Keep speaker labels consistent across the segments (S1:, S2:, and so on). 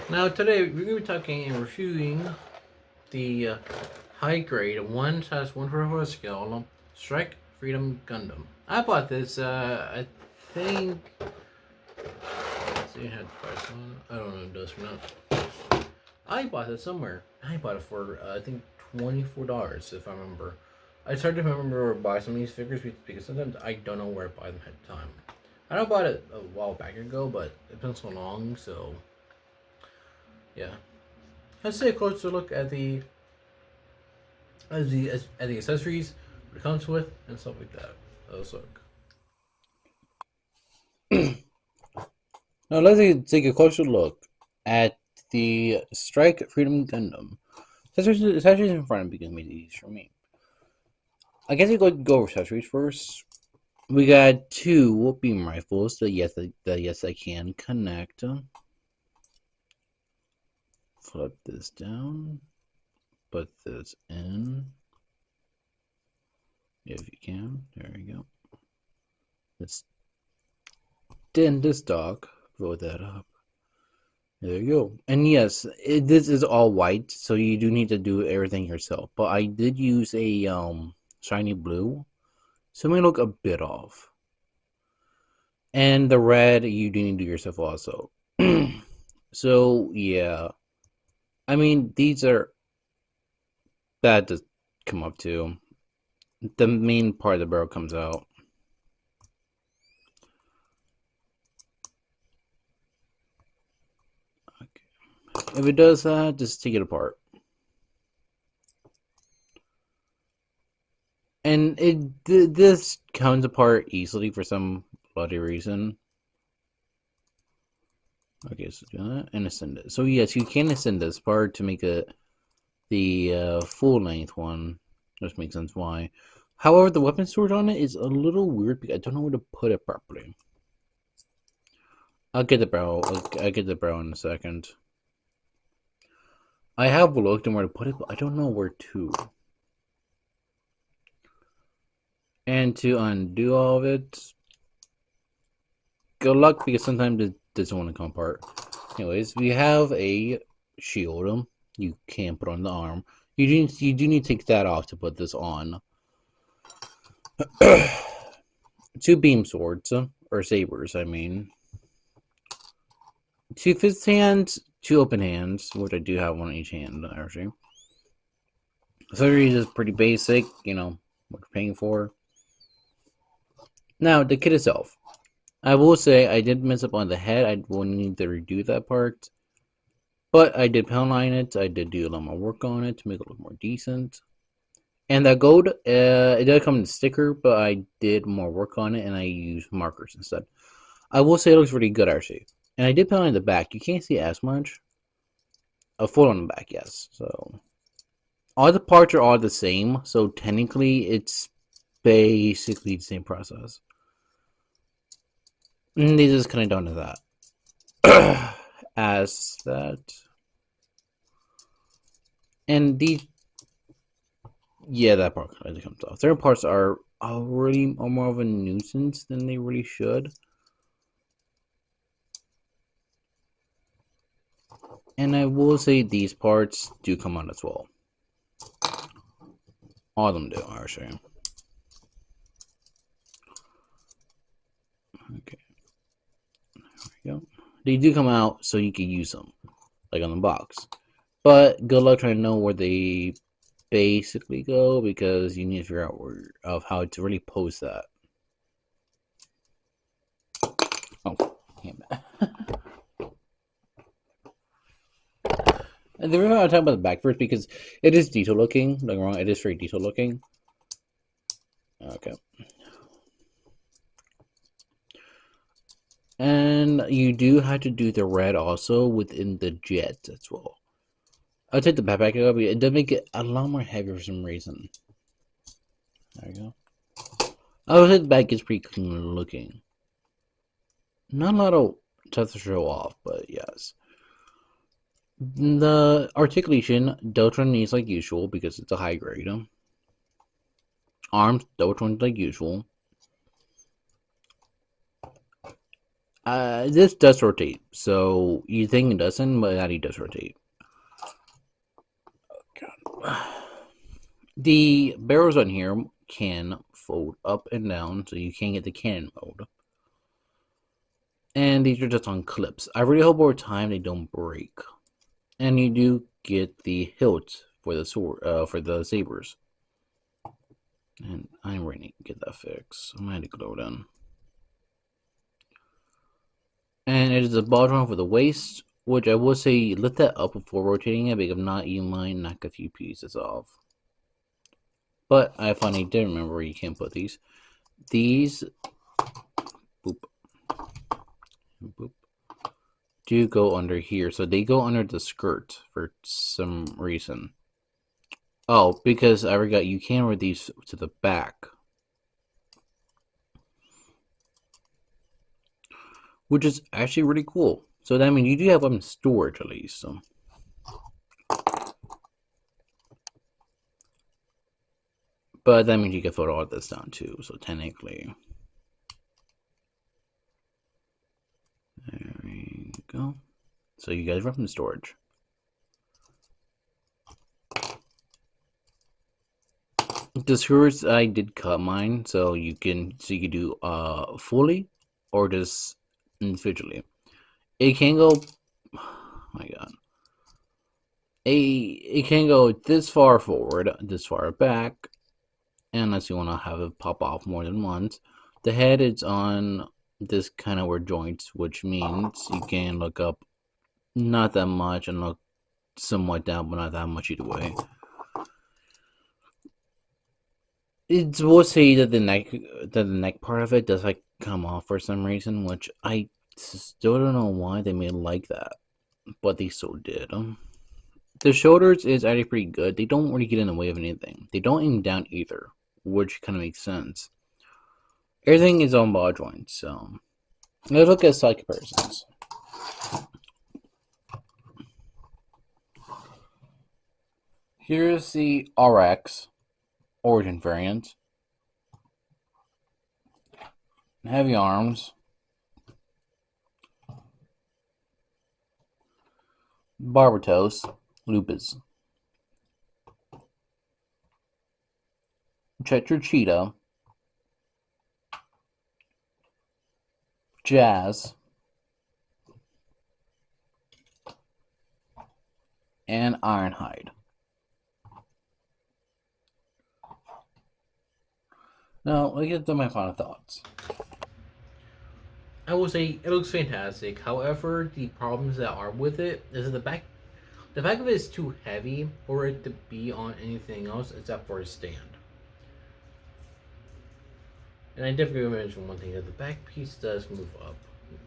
S1: Now today we're going to be talking and reviewing the high grade one size 1/4 scale Strike Freedom Gundam. I bought this. I think. Let's see, I had the price on. I don't know if it does or not. I bought it somewhere. I bought it for I think $24 if I remember. I started to remember where to buy some of these figures because sometimes I don't know where to buy them at the time. I know I bought it a while back ago, but it's been so long, so yeah. Let's take a closer look at the accessories it comes with and stuff like that. Let's look.
S2: Now let's take a closer look at the Strike Freedom Gundam. Accessories in front because it made it easier for me. I guess I go over accessories first. We got two beam rifles that yes I can connect. Flip this down. Put this in. If you can. There we go. Let's dim this dock. Blow that up. There you go. And yes, this is all white, so you do need to do everything yourself. But I did use a shiny blue, so it may look a bit off. And the red you do need to do yourself also. So yeah, I mean these are that does come up to the main part of the barrel comes out. Okay. If it does that, just take it apart. And this comes apart easily for some bloody reason. Okay, so do that and ascend it. So yes, you can ascend this part to make it the full length one. Which makes sense why. However, the weapon storage on it is a little weird because I don't know where to put it properly. I'll get the barrel. I'll get the barrel in a second. I have looked and where to put it, but I don't know where to. And to undo all of it, good luck because sometimes it doesn't want to come apart. Anyways, we have a shield you can put on the arm. You do need to take that off to put this on. Two beam swords or sabers, I mean. Two fist hands, two open hands, which I do have one on each hand actually. Accessories is pretty basic, you know what you're paying for. Now the kit itself. I will say I did mess up on the head. I will need to redo that part. But I did pound line it. I did do a lot more work on it to make it look more decent. And that gold, it did come in a sticker, but I did more work on it and I used markers instead. I will say it looks really good actually. And I did pound on the back. You can't see as much. A full on the back, yes. So all the parts are all the same. So technically, it's basically the same process. And they just kind of done to that. As that. And the yeah, that part kind of comes off. Certain parts are already more of a nuisance than they really should. And I will say these parts do come out as well. All of them do, actually. Okay, there we go. They do come out so you can use them, like on the box. But good luck trying to know where they basically go because you need to figure out how to really post that. Oh, damn it. And the reason I talk about the back first because it is detail looking. Don't get me wrong, it is very detail looking. Okay. And you do have to do the red also within the jet as well. I'll take the backpack out, but it does make it a lot more heavy for some reason. There we go. I would say the back is pretty clean looking. Not a lot of stuff to show off, but yes. The articulation, Deltron needs like usual because it's a high grade. Arms, Deltron like usual. This does rotate, so you think it doesn't, but that it does rotate. God. The barrels on here can fold up and down, so you can get the cannon mode. And these are just on clips. I really hope over time they don't break. And you do get the hilt for the sword, for the sabers. And I'm ready to get that fixed. I'm gonna go down. And it is a ball joint for the waist, which I will say lift that up before rotating it, because if not, you might knock a few pieces off. But I finally did remember you can't put these. These boop, boop, do go under here, so they go under the skirt for some reason. Oh, because I forgot you can wear these to the back, which is actually really cool. So that means you do have them storage at least. So. But that means you can photo all this down too. So technically, there we go. So you guys run from storage. The screws I did cut mine, so you can do fully or just individually. It can go. Oh my god. It can go this far forward, this far back, unless you want to have it pop off more than once. The head is on this kind of weird joints, which means you can look up not that much and look somewhat down, but not that much either way. It will say that the neck part of it does like come off for some reason, which I still don't know why they made it like that, but they so did. The shoulders is actually pretty good. They don't really get in the way of anything. They don't aim down either, which kind of makes sense. Everything is on ball joints, so let's look at side comparisons. Here's the RX Origin variant. Heavy arms. Barbatos. Lupus. Cheetah. Jazz. And Ironhide. Now, let's get to my final thoughts.
S1: I will say it looks fantastic. However, the problems that are with it is that the back of it is too heavy for it to be on anything else except for a stand. And I definitely mention one thing that the back piece does move up.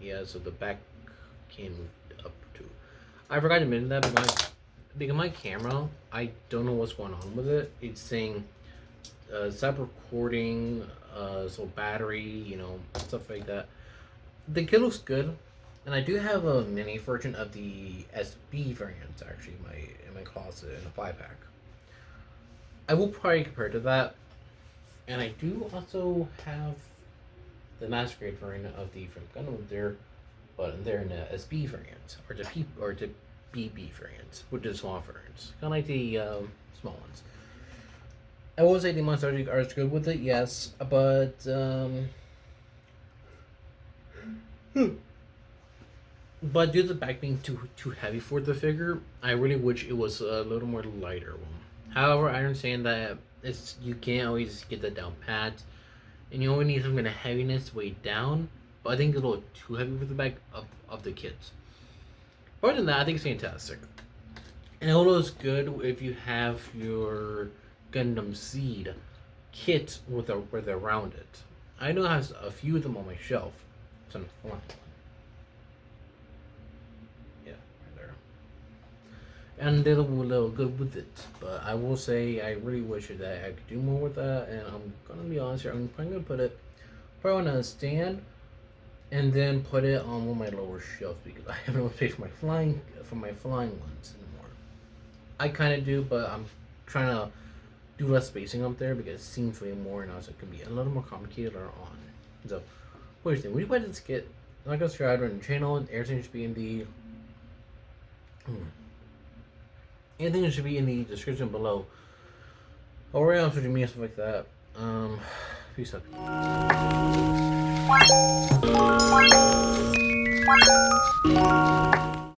S1: Yeah, so the back can move up too. I forgot to mention that because my camera, I don't know what's going on with it. It's saying stop recording, so battery, stuff like that. The kit looks good, and I do have a mini version of the SB variant actually in my closet in a 5-pack. I will probably compare to that, and I do also have the masquerade variant of the from Gundam there, but they're in the SB variant or the BB variant, which is small variants, kind of like the small ones. I will say the monster are good with it, yes, but but due to the back being too heavy for the figure, I really wish it was a little more lighter one. However, I understand that you can't always get that down pat, and you only need some kind of heaviness way down. But I think it's a little too heavy for the back of the kits. Other than that, I think it's fantastic. And it looks good if you have your Gundam Seed kit with around it. I know I have a few of them on my shelf. It's on the front. Yeah, right there. And they look a little good with it. But I will say I really wish that I could do more with that. And I'm gonna be honest here. I'm probably gonna put it on a stand, and then put it on one of my lower shelves because I have no space for my flying ones anymore. I kind of do, but I'm trying to do less spacing up there because it seems way more, and also it can be a little more complicated later on. So, what do you think? Would you buy this kit? like, subscribe on the channel. Everything should be in the anything should be in the description below. I'll worry on social media and stuff like that. Peace out.